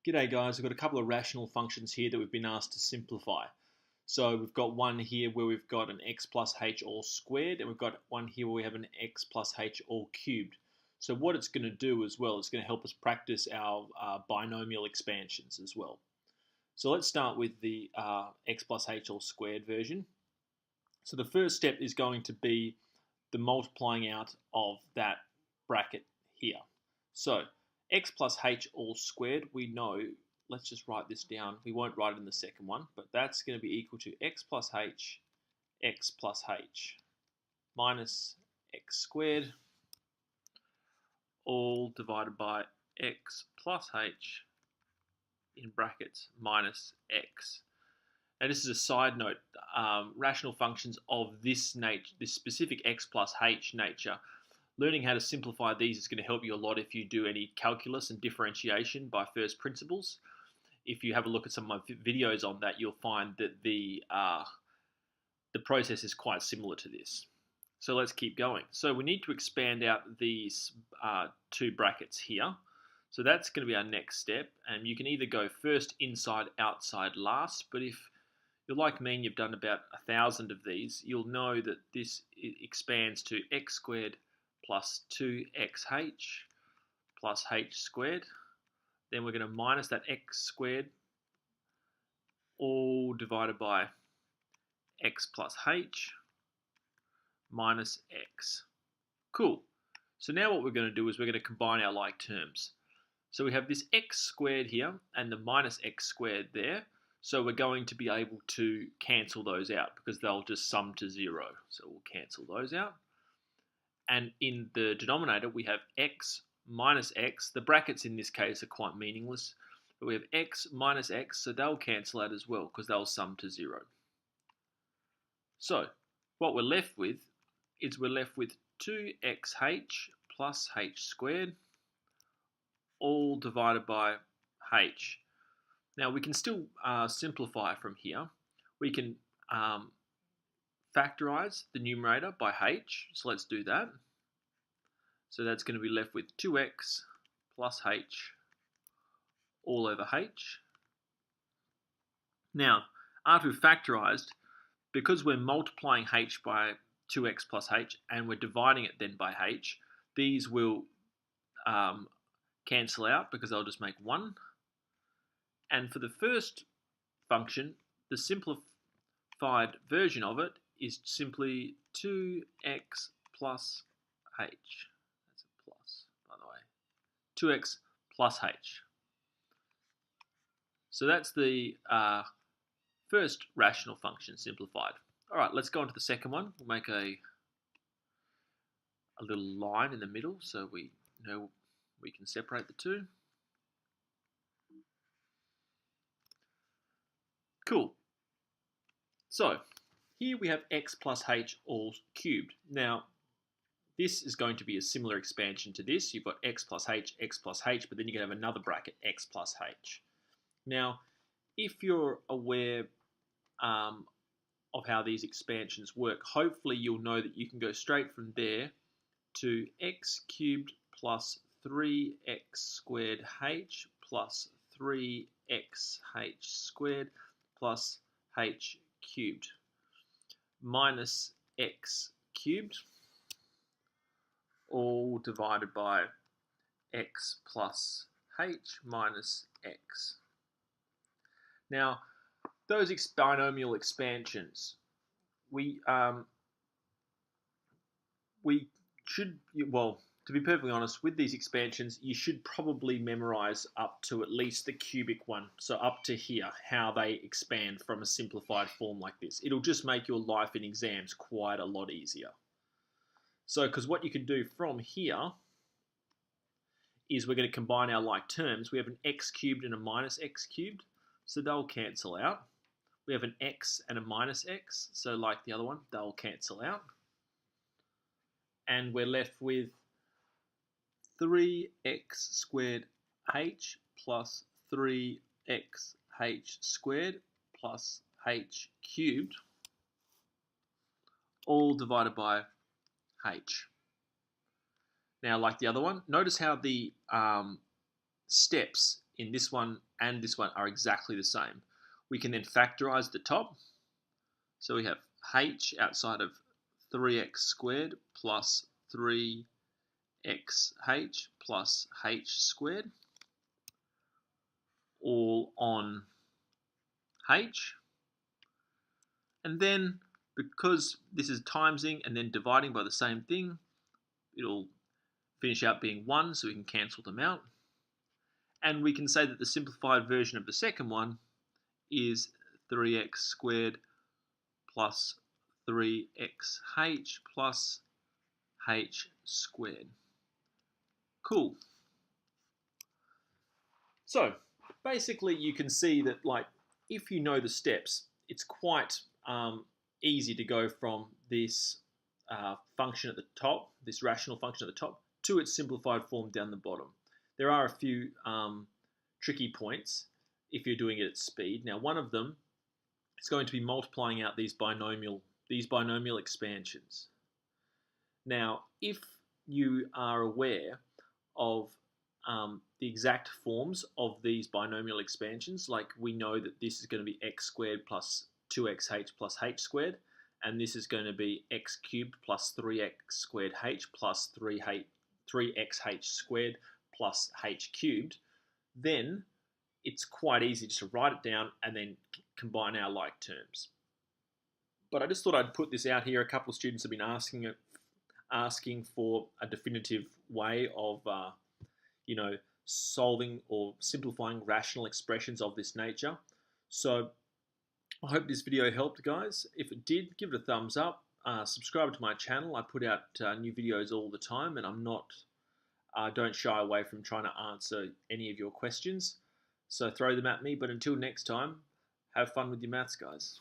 G'day guys, we've got a couple of rational functions here that we've been asked to simplify. So we've got one here where we've got an x plus h all squared, and we've got one here where we have an x plus h all cubed. So what it's going to do as well, it's going to help us practice our binomial expansions as well. So let's start with the x plus h all squared version. So the first step is going to be the multiplying out of that bracket here. So x plus h all squared, we know, let's just write this down. We won't write it in the second one, but that's going to be equal to x plus h minus x squared, all divided by x plus h in brackets minus x. Now this is a side note, rational functions of this specific x plus h nature, learning how to simplify these is going to help you a lot if you do any calculus and differentiation by first principles. If you have a look at some of my videos on that, you'll find that the process is quite similar to this. So let's keep going. So we need to expand out these two brackets here. So that's going to be our next step. And you can either go first inside, outside last, but if you're like me and you've done about 1,000 of these, you'll know that this expands to x squared plus 2xh plus h squared. Then we're going to minus that x squared, all divided by x plus h minus x. Cool. So now what we're going to do is we're going to combine our like terms. So we have this x squared here and the minus x squared there. So we're going to be able to cancel those out because they'll just sum to 0. So we'll cancel those out. And in the denominator, we have x minus x. The brackets in this case are quite meaningless. But we have x minus x, so they'll cancel out as well because they'll sum to 0. So what we're left with is we're left with 2xh plus h squared, all divided by h. Now we can still simplify from here. We can factorize the numerator by h, so let's do that. So that's going to be left with 2x plus h all over h. Now, after we've factorized, because we're multiplying h by 2x plus h and we're dividing it then by h, these will cancel out because they'll just make 1. And for the first function, the simplified version of it is simply 2x plus h. That's a plus, by the way. 2x plus h. So that's the first rational function simplified. All right, let's go on to the second one. We'll make a little line in the middle so we know we can separate the two. Cool. So here we have x plus h all cubed. Now this is going to be a similar expansion to this. You've got x plus h, but then you can have another bracket, x plus h. Now if you're aware of how these expansions work, hopefully you'll know that you can go straight from there to x cubed plus 3x squared h plus 3xh squared plus h cubed minus x cubed, all divided by x plus h minus x. Now, those binomial expansions, we should, well, to be perfectly honest, with these expansions, you should probably memorize up to at least the cubic one, so up to here, how they expand from a simplified form like this. It'll just make your life in exams quite a lot easier. So, because what you can do from here is we're going to combine our like terms. We have an x cubed and a minus x cubed, so they'll cancel out. We have an x and a minus x, so like the other one, they'll cancel out. And we're left with 3x squared h plus 3xh squared plus h cubed, all divided by h. Now, like the other one, notice how the steps in this one and this one are exactly the same. We can then factorize the top. So we have h outside of 3x squared plus 3xh plus h squared, all on h. And then, because this is timesing and then dividing by the same thing, it'll finish out being 1, so we can cancel them out. And we can say that the simplified version of the second one is 3x squared plus 3xh plus h squared. Cool. So basically you can see that, like, if you know the steps, it's quite easy to go from this function at the top, this rational function at the top, to its simplified form down the bottom. There are a few tricky points if you're doing it at speed. Now, one of them is going to be multiplying out these binomial expansions. Now, if you are aware of the exact forms of these binomial expansions, like we know that this is going to be x squared plus 2xh plus h squared, and this is going to be x cubed plus 3x squared h plus 3xh squared plus h cubed, then it's quite easy just to write it down and then combine our like terms. But I just thought I'd put this out here. A couple of students have been asking for a definitive way of solving or simplifying rational expressions of this nature. So I hope this video helped, guys. If it did, give it a thumbs up. Subscribe to my channel. I put out new videos all the time, and don't shy away from trying to answer any of your questions. So throw them at me. But until next time, have fun with your maths, guys.